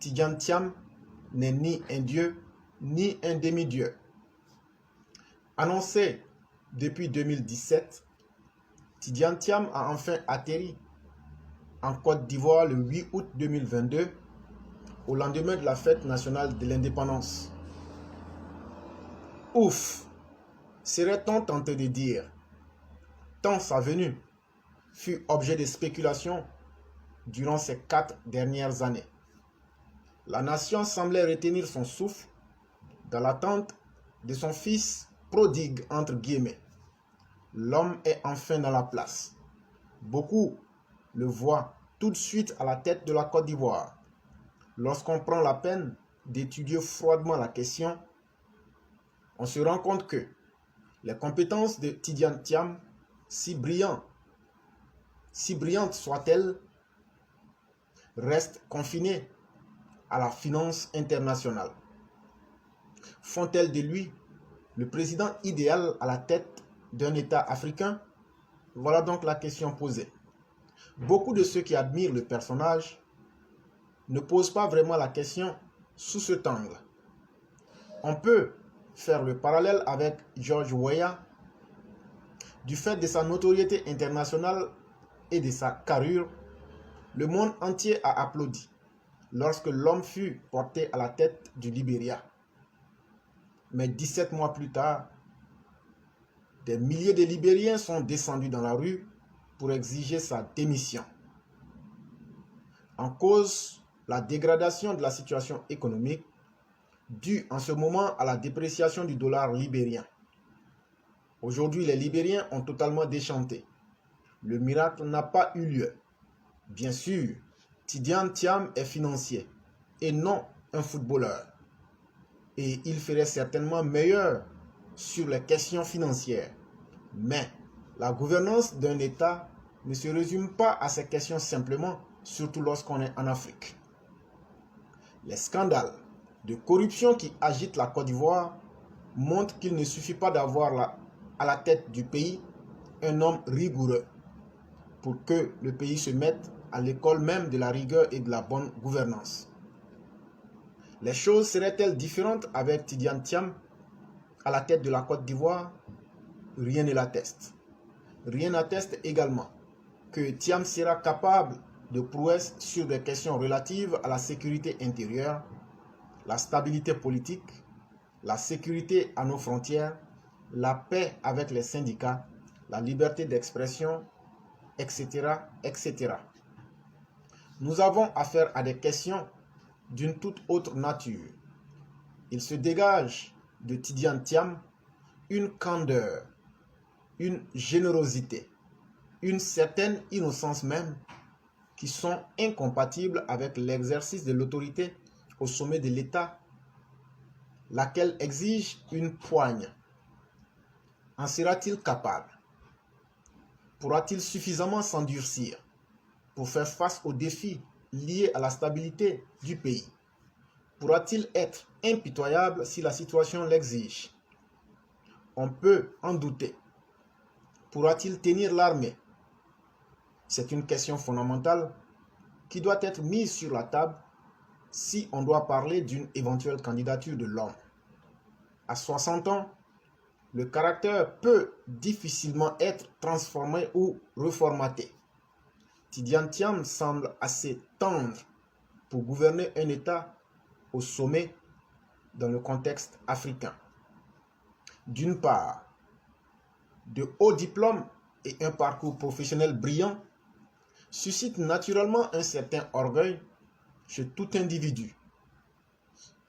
Tidjane Thiam n'est ni un dieu, ni un demi-dieu. Annoncé depuis 2017, Tidjane Thiam a enfin atterri en Côte d'Ivoire le 8 août 2022, au lendemain de la fête nationale de l'indépendance. Ouf, serait-on tenté de dire, tant sa venue fut objet de spéculation durant ces 4 dernières années. La nation semblait retenir son souffle dans l'attente de son fils prodigue entre guillemets. L'homme est enfin dans la place. Beaucoup le voient tout de suite à la tête de la Côte d'Ivoire. Lorsqu'on prend la peine d'étudier froidement la question, on se rend compte que les compétences de Tidjane Thiam, si brillantes soient-elles, restent confinées à la finance internationale. Font-elles de lui le président idéal à la tête d'un État africain? Voilà donc la question posée. Beaucoup de ceux qui admirent le personnage ne posent pas vraiment la question sous cet angle. On peut faire le parallèle avec George Weah. Du fait de sa notoriété internationale et de sa carrure, le monde entier a applaudi lorsque l'homme fut porté à la tête du Libéria. Mais 17 mois plus tard, des milliers de Libériens sont descendus dans la rue pour exiger sa démission. En cause, la dégradation de la situation économique due en ce moment à la dépréciation du dollar libérien. Aujourd'hui, les Libériens ont totalement déchanté. Le miracle n'a pas eu lieu. Bien sûr, Tidjane Thiam est financier et non un footballeur. Et il ferait certainement meilleur sur les questions financières. Mais la gouvernance d'un État ne se résume pas à ces questions simplement, surtout lorsqu'on est en Afrique. Les scandales de corruption qui agitent la Côte d'Ivoire montrent qu'il ne suffit pas d'avoir à la tête du pays un homme rigoureux pour que le pays se mette à l'école même de la rigueur et de la bonne gouvernance. Les choses seraient-elles différentes avec Tidjane Thiam à la tête de la Côte d'Ivoire? Rien ne l'atteste. Rien n'atteste également que Thiam sera capable de prouesses sur des questions relatives à la sécurité intérieure, la stabilité politique, la sécurité à nos frontières, la paix avec les syndicats, la liberté d'expression, etc., etc. Nous avons affaire à des questions d'une toute autre nature. Il se dégage de Tidjane Thiam une candeur, une générosité, une certaine innocence même qui sont incompatibles avec l'exercice de l'autorité au sommet de l'État, laquelle exige une poigne. En sera-t-il capable? Pourra-t-il suffisamment s'endurcir pour faire face aux défis liés à la stabilité du pays? Pourra-t-il être impitoyable si la situation l'exige? On peut en douter. Pourra-t-il tenir l'armée? C'est une question fondamentale qui doit être mise sur la table si on doit parler d'une éventuelle candidature de l'homme. À 60 ans, le caractère peut difficilement être transformé ou reformaté. Tidjane Thiam semble assez tendre pour gouverner un État au sommet dans le contexte africain. D'une part, de hauts diplômes et un parcours professionnel brillant suscitent naturellement un certain orgueil chez tout individu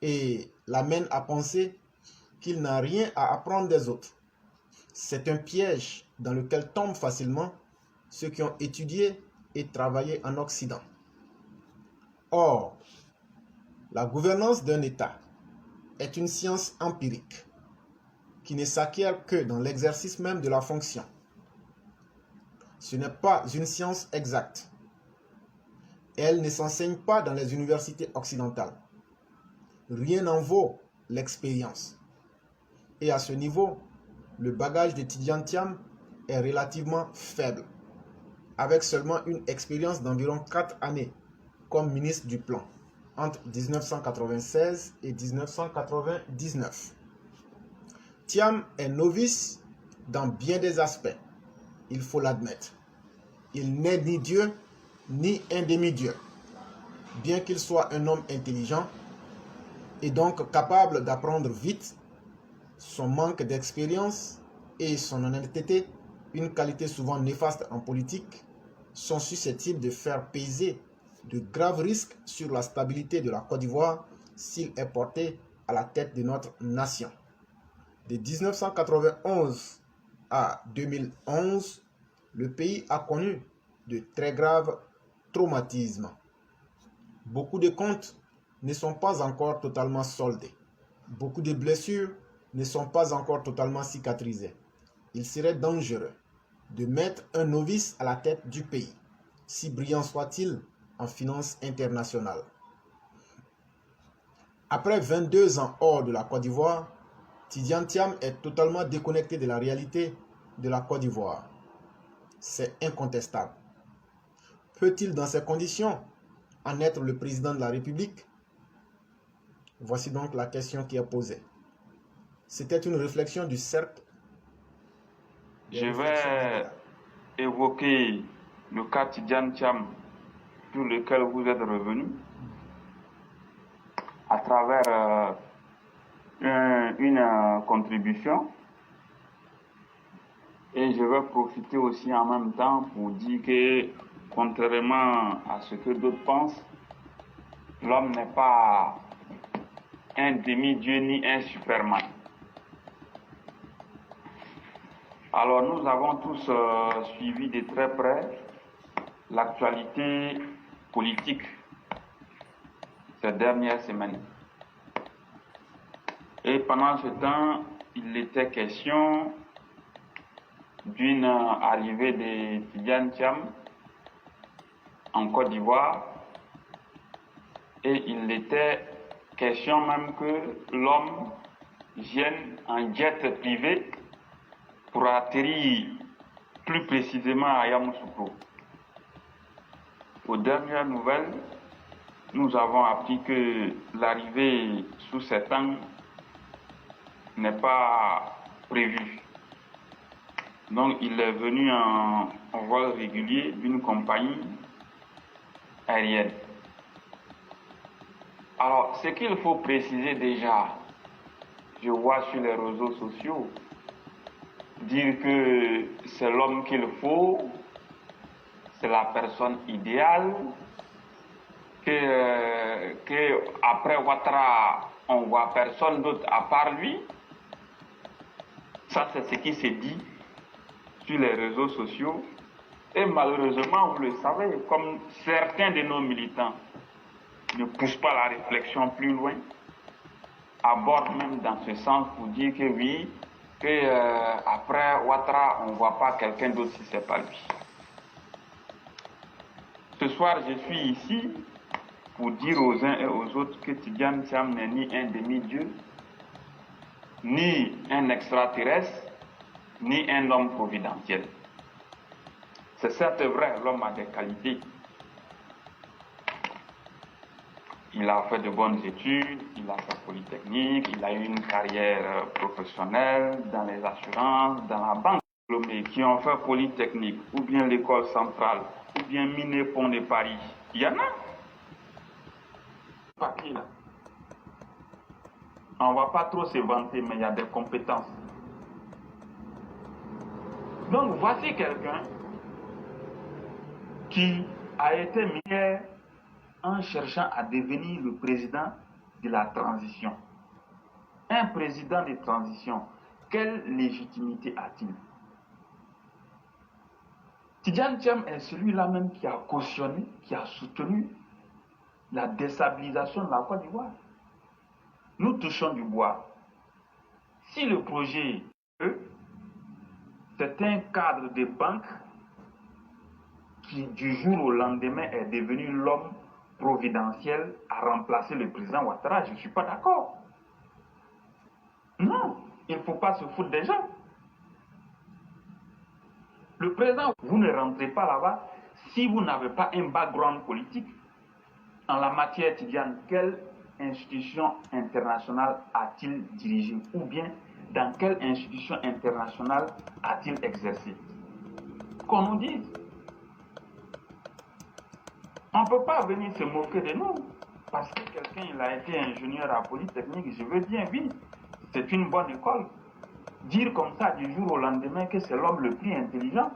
et l'amène à penser qu'il n'a rien à apprendre des autres. C'est un piège dans lequel tombent facilement ceux qui ont étudié et travaillé en Occident. Or, la gouvernance d'un État est une science empirique qui ne s'acquiert que dans l'exercice même de la fonction. Ce n'est pas une science exacte. Elle ne s'enseigne pas dans les universités occidentales. Rien n'en vaut l'expérience. Et à ce niveau, le bagage de Tidjane Thiam est relativement faible, avec seulement une expérience d'environ 4 années comme ministre du Plan entre 1996 et 1999. Thiam est novice dans bien des aspects, il faut l'admettre. Il n'est ni Dieu, ni un demi-dieu. Bien qu'il soit un homme intelligent et donc capable d'apprendre vite, son manque d'expérience et son honnêteté, une qualité souvent néfaste en politique, sont susceptibles de faire peser de graves risques sur la stabilité de la Côte d'Ivoire s'il est porté à la tête de notre nation. De 1991 à 2011, le pays a connu de très graves traumatismes. Beaucoup de comptes ne sont pas encore totalement soldés. Beaucoup de blessures ne sont pas encore totalement cicatrisées. Il serait dangereux de mettre un novice à la tête du pays, si brillant soit-il en finance internationale. Après 22 ans hors de la Côte d'Ivoire, Tidjane Thiam est totalement déconnecté de la réalité de la Côte d'Ivoire. C'est incontestable. Peut-il dans ces conditions en être le président de la République? Voici donc la question qui est posée. C'était une réflexion du cercle. Je vais évoquer le cas Tidjane Thiam sur lequel vous êtes revenu à travers une contribution, et je vais profiter aussi en même temps pour dire que, contrairement à ce que d'autres pensent, l'homme n'est pas un demi-dieu ni un superman. Alors nous avons tous suivi de très près l'actualité politique ces dernières semaines. Et pendant ce temps, il était question d'une arrivée de Tidjane Thiam en Côte d'Ivoire, et il était question même que l'homme vienne en jet privé pour atterrir plus précisément à Yamoussoukro. Aux dernières nouvelles, nous avons appris que l'arrivée sous cet angle n'est pas prévue. Donc il est venu en vol régulier d'une compagnie aérienne. Alors, ce qu'il faut préciser déjà, je vois sur les réseaux sociaux, dire que c'est l'homme qu'il faut, c'est la personne idéale, que après Ouattara, on voit personne d'autre à part lui. Ça, c'est ce qui s'est dit sur les réseaux sociaux. Et malheureusement, vous le savez, comme certains de nos militants ne poussent pas la réflexion plus loin, abordent même dans ce sens pour dire que oui, que après Ouattara, on ne voit pas quelqu'un d'autre si ce n'est pas lui. Ce soir, je suis ici pour dire aux uns et aux autres que Tidjane Thiam n'est ni un demi-dieu, ni un extraterrestre, ni un homme providentiel. C'est certes vrai, l'homme a des qualités. Il a fait de bonnes études, il a sa polytechnique, il a eu une carrière professionnelle dans les assurances, dans la banque. Qui ont fait polytechnique, ou bien l'école centrale, ou bien Miné Pont de Paris, il y en a. Papier là. On ne va pas trop se vanter, mais il y a des compétences. Donc voici quelqu'un qui a été meilleur en cherchant à devenir le président de la transition. Un président de transition, quelle légitimité a-t-il? Tidjane Thiam est celui-là même qui a cautionné, qui a soutenu la déstabilisation de la Côte d'Ivoire. Nous touchons du bois. Si le projet, c'est un cadre de banque qui, du jour au lendemain, est devenu l'homme providentiel à remplacer le président Ouattara, je ne suis pas d'accord. Non, il ne faut pas se foutre des gens. Le président, vous ne rentrez pas là-bas si vous n'avez pas un background politique. en la matière, Tidiane, quelle institution internationale a-t-il dirigé? Ou bien, dans quelle institution internationale a-t-il exercé? Qu'on nous dise. On ne peut pas venir se moquer de nous. Parce que quelqu'un il a été ingénieur à Polytechnique, je veux bien, oui, c'est une bonne école. Dire comme ça du jour au lendemain que c'est l'homme le plus intelligent,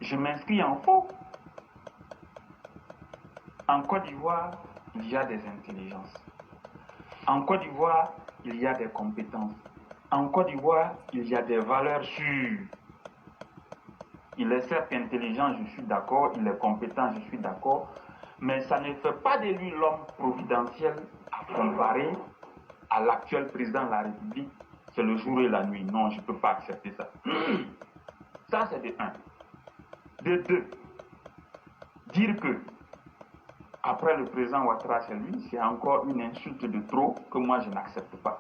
je m'inscris en faux. En Côte d'Ivoire, il y a des intelligences. En Côte d'Ivoire, il y a des compétences. En Côte d'Ivoire, il y a des valeurs sûres. Il est certes intelligent, je suis d'accord, il est compétent, je suis d'accord, mais ça ne fait pas de lui l'homme providentiel à comparer à l'actuel président de la République. C'est le jour et la nuit. Non, je ne peux pas accepter ça. Ça, c'est de un. De deux, dire que après le président Ouattara, c'est lui, c'est encore une insulte de trop que moi je n'accepte pas.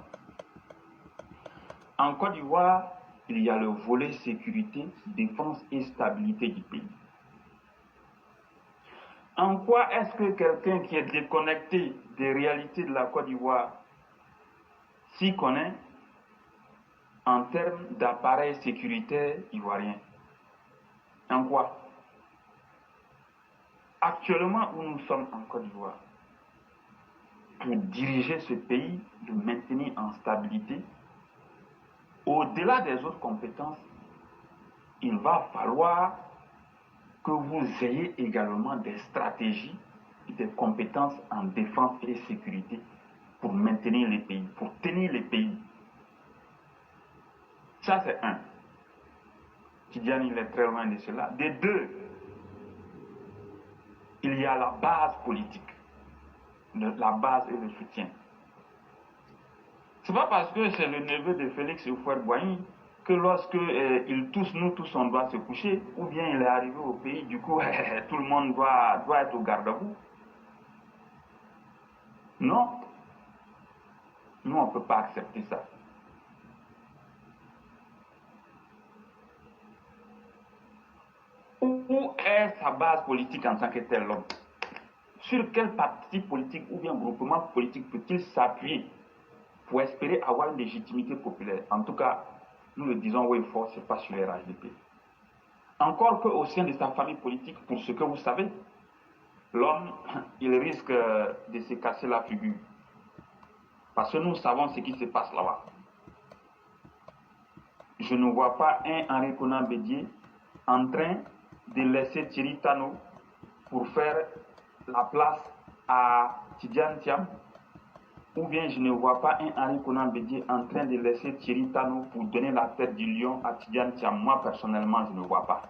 En Côte d'Ivoire, il y a le volet sécurité, défense et stabilité du pays. En quoi est-ce que quelqu'un qui est déconnecté des réalités de la Côte d'Ivoire s'y connaît en termes d'appareils sécuritaires ivoiriens? En quoi? Actuellement où nous sommes en Côte d'Ivoire, pour diriger ce pays, le maintenir en stabilité, au-delà des autres compétences, il va falloir que vous ayez également des stratégies et des compétences en défense et sécurité pour maintenir les pays, pour tenir les pays. Ça, c'est un. Tidiane, il est très loin de cela. De deux, il y a la base politique, la base et le soutien. C'est pas parce que c'est le neveu de Félix Houphouët-Boigny que lorsque il tousse, nous tous on doit se coucher, ou bien il est arrivé au pays, du coup tout le monde doit être au garde-à-vous. Non, nous on ne peut pas accepter ça. Où est sa base politique en tant que tel homme? Sur quel parti politique ou bien groupement politique peut-il s'appuyer pour espérer avoir une légitimité populaire? En tout cas, nous le disons haut et fort, ce n'est pas sur les RHDP. Encore qu'au sein de sa famille politique, pour ce que vous savez, l'homme, il risque de se casser la figure. Parce que nous savons ce qui se passe là-bas. Je ne vois pas un Henri Konan Bédié en train de laisser Thierry Tano pour faire la place à Tidiane Thiam, ou bien je ne vois pas un Henri Konan Bédié en train de laisser Thierry Tano pour donner la tête du lion à Tidiane Thiam. Moi, personnellement, je ne vois pas.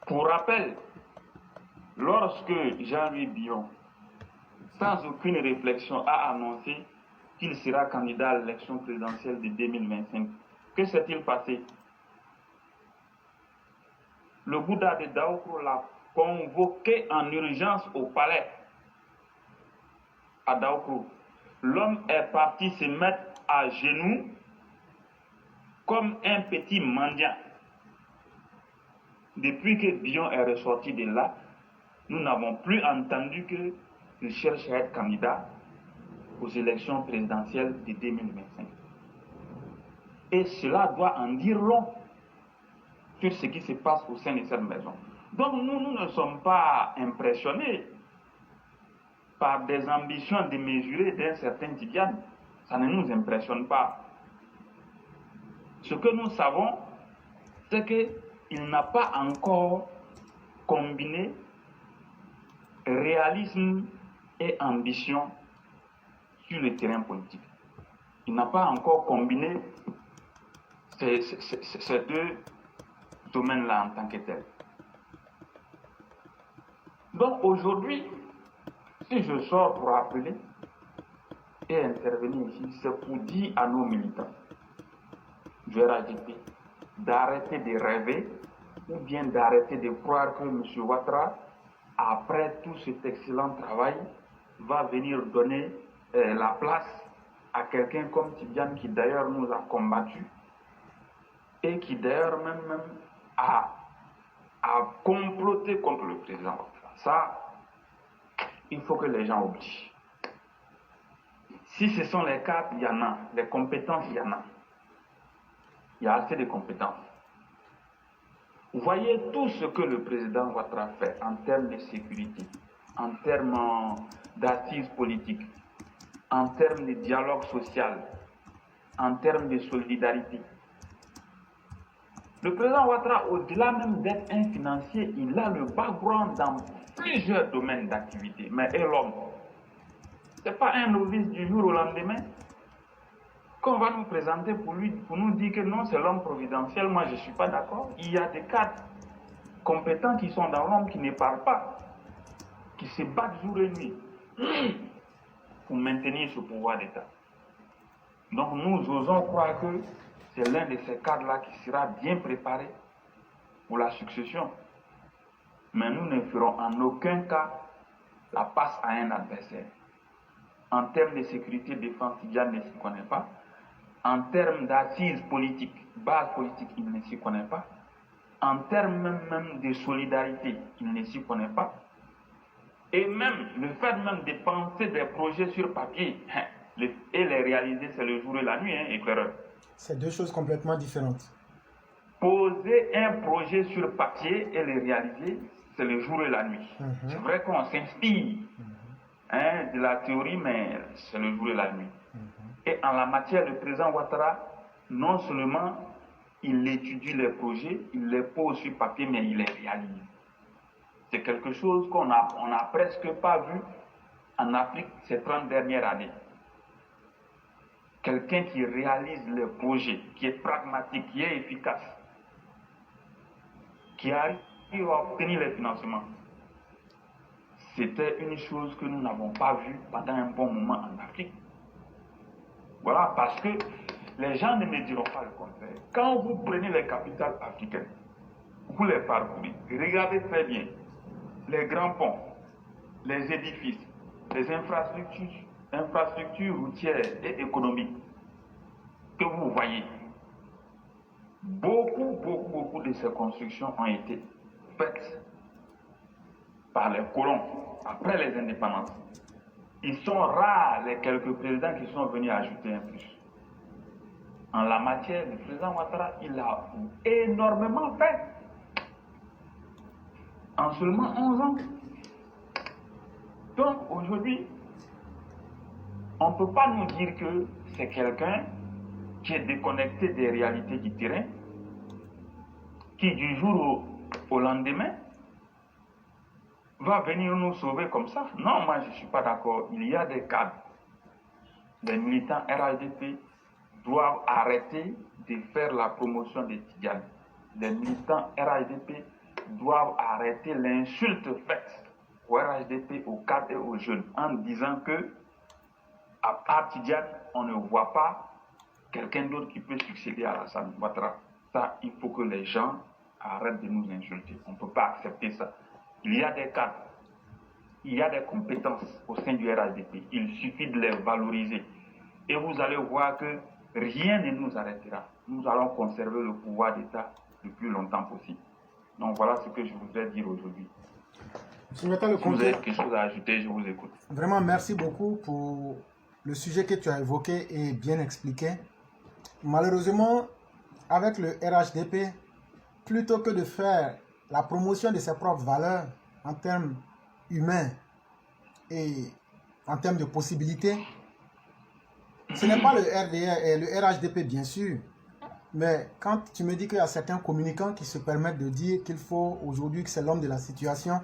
Pour rappel, lorsque Jean-Louis Billon, sans aucune réflexion, a annoncé qu'il sera candidat à l'élection présidentielle de 2025, que s'est-il passé? Le Bouddha de Daoukro l'a convoqué en urgence au palais à Daoukro. L'homme est parti se mettre à genoux comme un petit mendiant. Depuis que Billon est ressorti de là, nous n'avons plus entendu qu'il cherche à être candidat aux élections présidentielles de 2025. Et cela doit en dire long sur ce qui se passe au sein de cette maison. Donc nous ne sommes pas impressionnés par des ambitions démesurées d'un certain Tidiane. Ça ne nous impressionne pas. Ce que nous savons, c'est qu'il n'a pas encore combiné réalisme et ambition sur le terrain politique. Il n'a pas encore combiné ces deux domaines-là en tant que tels. Donc aujourd'hui, si je sors pour appeler et intervenir ici, c'est pour dire à nos militants du RHDP d'arrêter de rêver ou bien d'arrêter de croire que M. Ouattara, après tout cet excellent travail, va venir donner la place à quelqu'un comme Tidiane qui d'ailleurs nous a combattus et qui d'ailleurs même a comploté contre le président Ouattara. Ça, il faut que les gens oublient. Si ce sont les cadres, il y en a. Les compétences, il y en a. Il y a assez de compétences. Vous voyez tout ce que le président Ouattara fait en termes de sécurité, en termes d'assises politiques, en termes de dialogue social, en termes de solidarité. Le président Ouattara, au-delà même d'être un financier, il a le background dans plusieurs domaines d'activité. Mais et l'homme, ce n'est pas un novice du jour au lendemain qu'on va nous présenter pour nous dire que non, c'est l'homme providentiel. Moi, je ne suis pas d'accord. Il y a des cadres compétents qui sont dans l'homme, qui ne parlent pas, qui se battent jour et nuit pour maintenir ce pouvoir d'État. Donc nous osons croire que c'est l'un de ces cadres-là qui sera bien préparé pour la succession. Mais nous ne ferons en aucun cas la passe à un adversaire. En termes de sécurité, défense, Tidjane ne s'y connaît pas. En termes d'assises politiques, base politique, il ne s'y connaît pas. En termes même de solidarité, il ne s'y connaît pas. Et même le fait même de penser des projets sur papier et les réaliser, c'est le jour et la nuit, éclaireur. C'est deux choses complètement différentes. Poser un projet sur papier et le réaliser, c'est le jour et la nuit. C'est vrai qu'on s'inspire de la théorie, mais c'est le jour et la nuit. Et en la matière, le président Ouattara, non seulement il étudie les projets, il les pose sur papier, mais il les réalise. C'est quelque chose qu'on n'a presque pas vu en Afrique ces 30 dernières années. Quelqu'un qui réalise les projets, qui est pragmatique, qui est efficace, qui arrive à obtenir les financements. C'était une chose que nous n'avons pas vue pendant un bon moment en Afrique. Voilà, parce que les gens ne me diront pas le contraire. Quand vous prenez les capitales africaines, vous les parcourez, regardez très bien les grands ponts, les édifices, les infrastructures routières et économiques que vous voyez. Beaucoup de ces constructions ont été faites par les colons après les indépendances. Ils sont rares les quelques présidents qui sont venus ajouter un plus. En la matière, le président Ouattara, il a énormément fait. En seulement 11 ans. Donc aujourd'hui, on ne peut pas nous dire que c'est quelqu'un qui est déconnecté des réalités du terrain, qui du jour au lendemain va venir nous sauver comme ça. Non, moi je ne suis pas d'accord. Il y a des cadres. Les militants RHDP doivent arrêter de faire la promotion des Tidjanes. Les militants RHDP doivent arrêter l'insulte faite au RHDP, aux cadres et aux jeunes, en disant que à part Tidjane, on ne voit pas quelqu'un d'autre qui peut succéder à Alassane Ouattara. Ça, il faut que les gens arrêtent de nous insulter. On ne peut pas accepter ça. Il y a des cadres, il y a des compétences au sein du RHDP. Il suffit de les valoriser. Et vous allez voir que rien ne nous arrêtera. Nous allons conserver le pouvoir d'État le plus longtemps possible. Donc voilà ce que je voudrais dire aujourd'hui. Si vous avez quelque chose à ajouter, je vous écoute. Vraiment, merci beaucoup pour le sujet que tu as évoqué et bien expliqué. Malheureusement, avec le RHDP, plutôt que de faire la promotion de ses propres valeurs en termes humains et en termes de possibilités, ce n'est pas le RDR et le RHDP bien sûr, mais quand tu me dis qu'il y a certains communicants qui se permettent de dire qu'il faut aujourd'hui que c'est l'homme de la situation,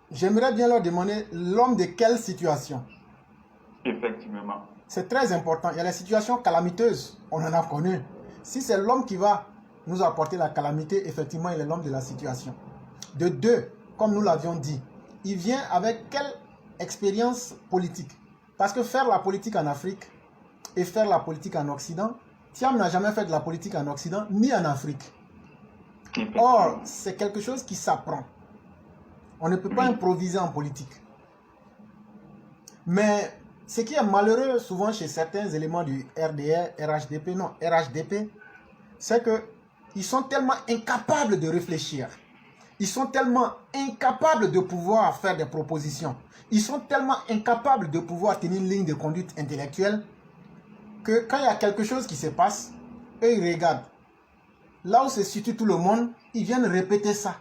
j'aimerais bien leur demander l'homme de quelle situation? Effectivement. C'est très important. Il y a les situations calamiteuses, on en a connu. Si c'est l'homme qui va nous apporter la calamité, effectivement, il est l'homme de la situation. De deux, comme nous l'avions dit, il vient avec quelle expérience politique? Parce que faire la politique en Afrique et faire la politique en Occident, Thiam n'a jamais fait de la politique en Occident ni en Afrique. Or, c'est quelque chose qui s'apprend. On ne peut pas improviser en politique. Mais ce qui est malheureux souvent chez certains éléments du RDR, RHDP, c'est qu'ils sont tellement incapables de réfléchir. Ils sont tellement incapables de pouvoir faire des propositions. Ils sont tellement incapables de pouvoir tenir une ligne de conduite intellectuelle que quand il y a quelque chose qui se passe, eux, ils regardent. Là où se situe tout le monde, ils viennent répéter ça.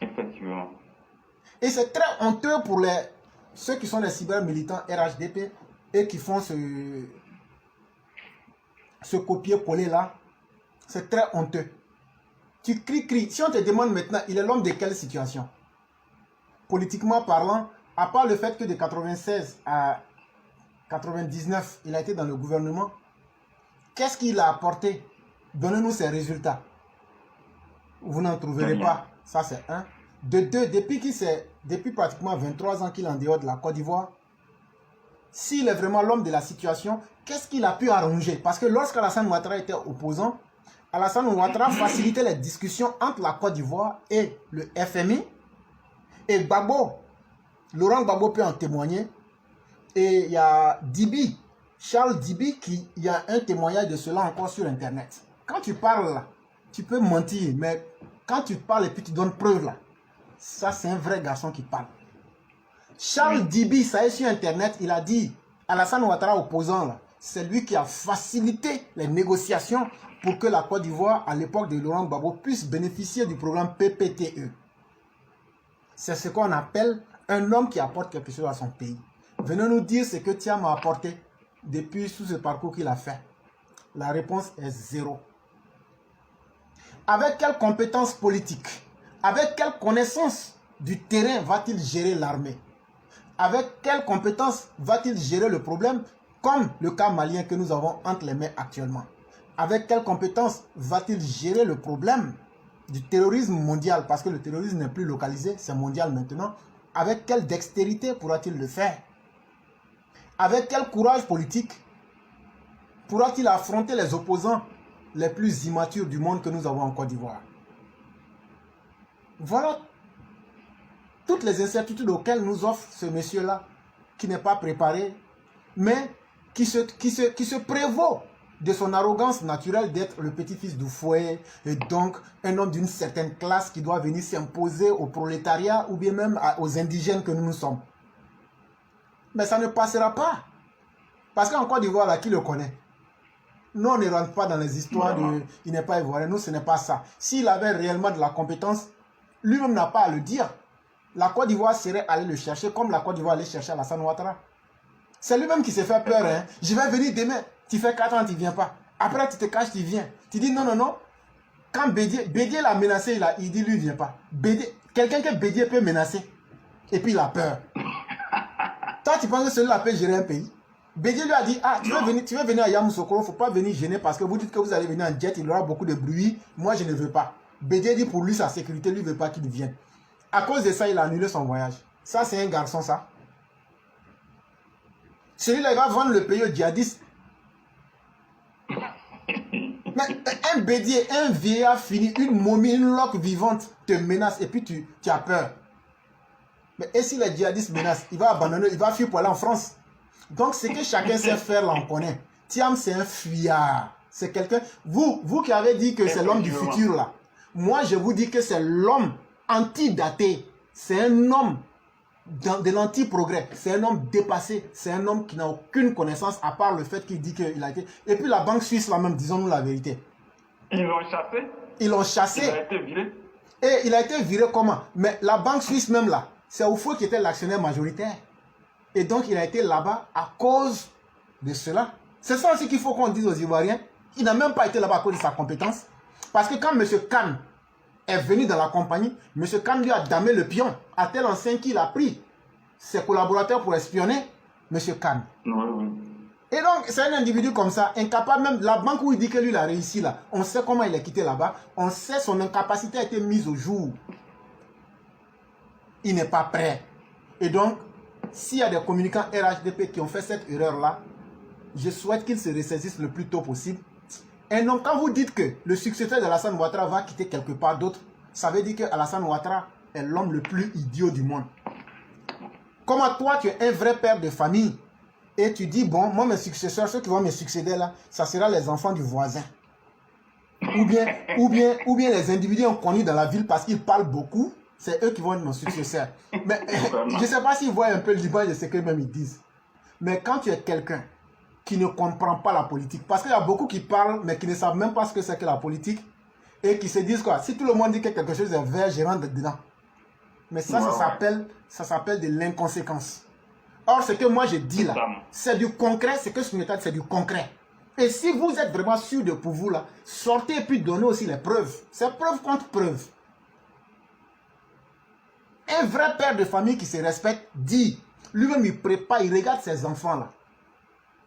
Effectivement. Et c'est très honteux pour ceux qui sont les cyber-militants RHDP et qui font ce copier-coller là. C'est très honteux. Tu cries. Si on te demande maintenant, il est l'homme de quelle situation? Politiquement parlant, à part le fait que de 96 à 99, il a été dans le gouvernement, qu'est-ce qu'il a apporté? Donnez-nous ses résultats. Vous n'en trouverez pas. Ça, c'est un. De deux, depuis pratiquement 23 ans qu'il est en dehors de la Côte d'Ivoire, s'il est vraiment l'homme de la situation, qu'est-ce qu'il a pu arranger? Parce que lorsqu'Alassane Ouattara était opposant, Alassane Ouattara facilitait les discussions entre la Côte d'Ivoire et le FMI. Et Gbagbo, Laurent Gbagbo peut en témoigner. Et il y a Dibi, Charles Dibi, il y a un témoignage de cela encore sur Internet. Quand tu parles là, tu peux mentir, mais quand tu parles et puis tu donnes preuve là, ça c'est un vrai garçon qui parle. Charles Dibi, ça est sur Internet, il a dit, Alassane Ouattara opposant là, c'est lui qui a facilité les négociations pour que la Côte d'Ivoire, à l'époque de Laurent Gbagbo, puisse bénéficier du programme PPTE. C'est ce qu'on appelle un homme qui apporte quelque chose à son pays. Venez nous dire ce que Thiam a apporté depuis tout ce parcours qu'il a fait. La réponse est zéro. Avec quelle compétence politique, avec quelle connaissance du terrain va-t-il gérer l'armée? Avec quelle compétence va-t-il gérer le problème, comme le cas malien que nous avons entre les mains actuellement? Avec quelle compétence va-t-il gérer le problème du terrorisme mondial? Parce que le terrorisme n'est plus localisé, c'est mondial maintenant. Avec quelle dextérité pourra-t-il le faire? Avec quel courage politique pourra-t-il affronter les opposants les plus immatures du monde que nous avons en Côte d'Ivoire? Voilà toutes les incertitudes auxquelles nous offre ce monsieur-là, qui n'est pas préparé, mais qui se prévaut de son arrogance naturelle d'être le petit-fils du foyer, et donc un homme d'une certaine classe qui doit venir s'imposer au prolétariat ou bien même aux indigènes que nous sommes. Mais ça ne passera pas. Parce qu'en Côte d'Ivoire, là, qui le connaît? Nous, on ne rentre pas dans les histoires de « il n'est pas ivoirien ». Nous, ce n'est pas ça. S'il avait réellement de la compétence, lui-même n'a pas à le dire. La Côte d'Ivoire serait allée le chercher comme la Côte d'Ivoire allait chercher Alassane Ouattara. C'est lui-même qui s'est fait peur. Hein. Je vais venir demain. Tu fais 4 ans, tu ne viens pas. Après, tu te caches, tu viens. Tu dis non, non, non. Quand Bédié l'a menacé, il dit lui, il ne vient pas. Quelqu'un que Bédié peut menacer. Et puis, il a peur. Toi, tu penses que celui-là peut gérer un pays? Bédié lui a dit, ah, tu veux venir à Yamoussoukro, il ne faut pas venir gêner parce que vous dites que vous allez venir en jet, il y aura beaucoup de bruit. Moi, je ne veux pas. Bédié dit pour lui, sa sécurité, lui ne veut pas qu'il vienne. À cause de ça, il a annulé son voyage. Ça, c'est un garçon, ça. Celui-là, il va vendre le pays aux djihadistes. Mais un Bédié, un vieillard fini, une momie, une loque vivante te menace et puis tu as peur. Mais et si les djihadistes menacent, il va abandonner, il va fuir pour aller en France. Donc, ce que chacun sait faire, là, on connaît. Thiam, c'est un fuyard. C'est quelqu'un... Vous qui avez dit que c'est l'homme du futur, là. Moi, je vous dis que c'est l'homme antidaté. C'est un homme de l'anti-progrès. C'est un homme dépassé. C'est un homme qui n'a aucune connaissance, à part le fait qu'il dit qu'il a été... Et puis, la banque suisse, là même, disons-nous la vérité. Ils l'ont chassé. Ils l'ont chassé. Il a été viré. Et il a été viré comment? Mais la banque suisse, même, là, c'est Oufou qui était l'actionnaire majoritaire. Et donc, il a été là-bas à cause de cela. C'est ça aussi qu'il faut qu'on dise aux Ivoiriens. Il n'a même pas été là-bas à cause de sa compétence. Parce que quand M. Khan est venu dans la compagnie, M. Khan lui a damé le pion à tel enseigne qu'il a pris ses collaborateurs pour espionner M. Khan. Oui, oui. Et donc, c'est un individu comme ça, incapable même. La banque où il dit que lui, il a réussi là, on sait comment il est quitté là-bas. On sait son incapacité a été mise au jour. Il n'est pas prêt. Et donc, s'il y a des communicants RHDP qui ont fait cette erreur-là, je souhaite qu'ils se ressaisissent le plus tôt possible. Et donc, quand vous dites que le successeur d'Alassane Ouattara va quitter quelque part d'autre, ça veut dire que Alassane Ouattara est l'homme le plus idiot du monde. Comme toi, tu es un vrai père de famille, et tu dis, bon, moi, mes successeurs, ceux qui vont me succéder là, ça sera les enfants du voisin. ou bien les individus connus dans la ville parce qu'ils parlent beaucoup, c'est eux qui vont être nos successeurs. Mais je ne sais pas s'ils voient un peu l'image de ce qu'eux-mêmes ils disent. Mais quand tu es quelqu'un qui ne comprend pas la politique, parce qu'il y a beaucoup qui parlent, mais qui ne savent même pas ce que c'est que la politique, et qui se disent quoi, si tout le monde dit que quelque chose est vert, je rentre dedans. Mais ça, ça s'appelle de l'inconséquence. Or, ce que moi je dis là, c'est du concret, c'est que ce méthode, c'est du concret. Et si vous êtes vraiment sûr de pour vous là, sortez et puis donnez aussi les preuves. C'est preuve contre preuve. Un vrai père de famille qui se respecte dit, lui-même il prépare, il regarde ses enfants là.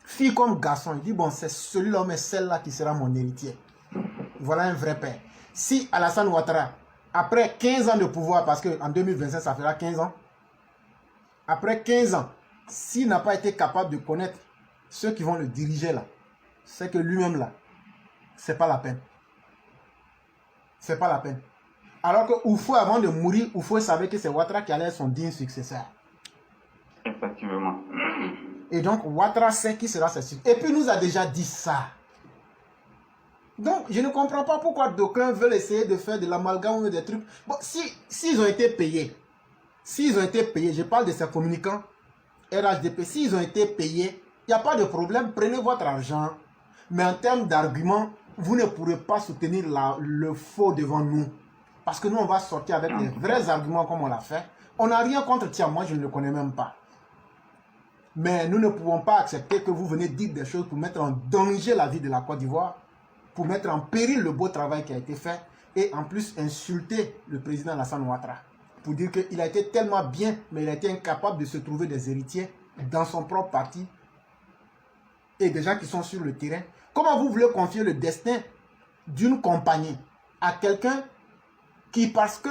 Fille comme garçon, il dit bon c'est celui-là mais celle-là qui sera mon héritier. Voilà un vrai père. Si Alassane Ouattara, après 15 ans de pouvoir, parce qu'en 2025 ça fera 15 ans, après 15 ans, s'il n'a pas été capable de connaître ceux qui vont le diriger là, c'est que lui-même là, c'est pas la peine. C'est pas la peine. Alors que Oufou, avant de mourir, Oufou savait que c'est Ouattara qui allait être son digne successeur. Effectivement. Et donc, Ouattara sait qui sera sa successeur. Et puis, il nous a déjà dit ça. Donc, je ne comprends pas pourquoi d'aucuns veulent essayer de faire de l'amalgame ou des trucs. Bon, s'ils ont été payés, je parle de ces communicants, RHDP, s'ils ont été payés, il n'y a pas de problème, prenez votre argent. Mais en termes d'arguments, vous ne pourrez pas soutenir le faux devant nous. Parce que nous, on va sortir avec les vrais arguments comme on l'a fait. On n'a rien contre Tiam, moi je ne le connais même pas. Mais nous ne pouvons pas accepter que vous venez dire des choses pour mettre en danger la vie de la Côte d'Ivoire, pour mettre en péril le beau travail qui a été fait, et en plus insulter le président Alassane Ouattara. Pour dire qu'il a été tellement bien, mais il a été incapable de se trouver des héritiers dans son propre parti, et des gens qui sont sur le terrain. Comment vous voulez confier le destin d'une compagnie à quelqu'un qui, parce que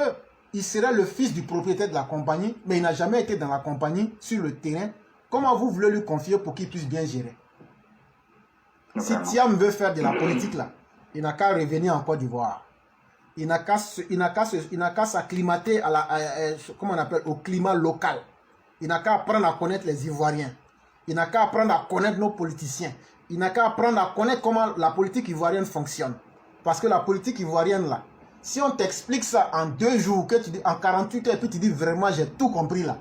il serait le fils du propriétaire de la compagnie, mais il n'a jamais été dans la compagnie, sur le terrain, comment vous voulez lui confier pour qu'il puisse bien gérer? Si Tiam veut faire de la politique là, il n'a qu'à revenir en Côte d'Ivoire. Il n'a qu'à s'acclimater comment on appelle, au climat local. Il n'a qu'à apprendre à connaître les Ivoiriens. Il n'a qu'à apprendre à connaître nos politiciens. Il n'a qu'à apprendre à connaître comment la politique ivoirienne fonctionne. Parce que la politique ivoirienne là, si on t'explique ça en 2 jours, que tu dis, en 48 heures, et puis tu dis vraiment j'ai tout compris là,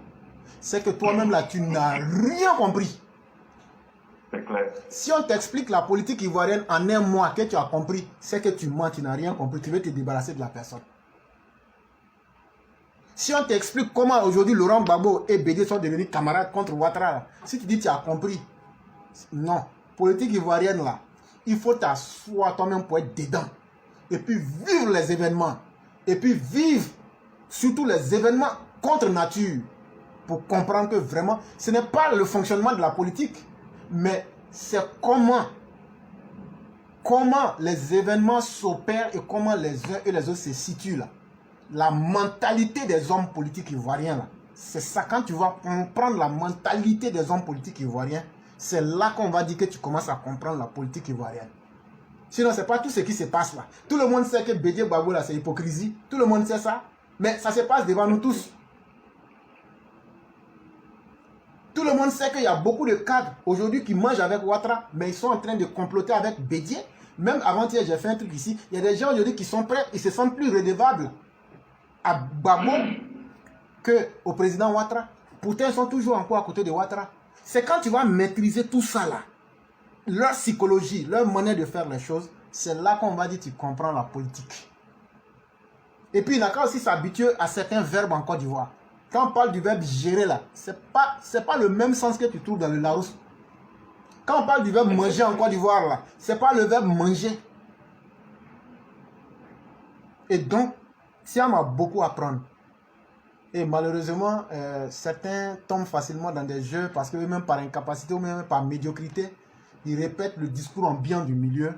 c'est que toi-même là, tu n'as rien compris. C'est clair. Si on t'explique la politique ivoirienne en 1 mois que tu as compris, c'est que tu mens, tu n'as rien compris, tu veux te débarrasser de la personne. Si on t'explique comment aujourd'hui Laurent Gbagbo et Bédié sont devenus camarades contre Ouattara, si tu dis tu as compris, non. Politique ivoirienne là, il faut t'asseoir toi-même pour être dedans. Et puis vivre les événements. Et puis vivre surtout les événements contre nature. Pour comprendre que vraiment, ce n'est pas le fonctionnement de la politique, mais c'est comment les événements s'opèrent et comment les uns et les autres se situent là. La mentalité des hommes politiques ivoiriens là. C'est ça, quand tu vas comprendre la mentalité des hommes politiques ivoiriens, c'est là qu'on va dire que tu commences à comprendre la politique ivoirienne. Sinon, ce n'est pas tout ce qui se passe là. Tout le monde sait que Bédié Gbagbo là, c'est hypocrisie. Tout le monde sait ça. Mais ça se passe devant nous tous. Tout le monde sait qu'il y a beaucoup de cadres aujourd'hui qui mangent avec Ouattara, mais ils sont en train de comploter avec Bédié. Même avant-hier, j'ai fait un truc ici. Il y a des gens aujourd'hui qui sont prêts, ils se sentent plus redevables à Gbagbo qu'au président Ouattara. Pourtant, ils sont toujours encore à côté de Ouattara. C'est quand tu vas maîtriser tout ça là, leur psychologie, leur manière de faire les choses, c'est là qu'on va dire que tu comprends la politique. Et puis il n'a qu'à aussi s'habituer à certains verbes en Côte d'Ivoire. Quand on parle du verbe gérer là, c'est pas le même sens que tu trouves dans le Laos. Quand on parle du verbe manger en Côte d'Ivoire là, c'est pas le verbe manger. Et donc, Tiam a beaucoup à apprendre. Et malheureusement, certains tombent facilement dans des jeux parce que même par incapacité ou même par médiocrité, ils répètent le discours ambiant du milieu.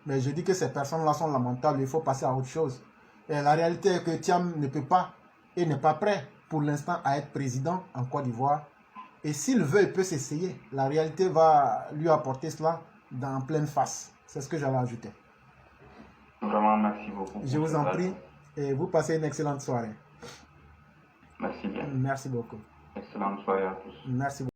Mais je dis que ces personnes-là sont lamentables, il faut passer à autre chose. Et la réalité est que Tiam ne peut pas et n'est pas prêt pour l'instant à être président en Côte d'Ivoire. Et s'il veut, il peut s'essayer. La réalité va lui apporter cela en pleine face. C'est ce que j'avais ajouté. Vraiment, merci beaucoup. Je vous en prie et vous passez une excellente soirée. Merci bien. Merci beaucoup. Excellente soirée à tous. Merci beaucoup.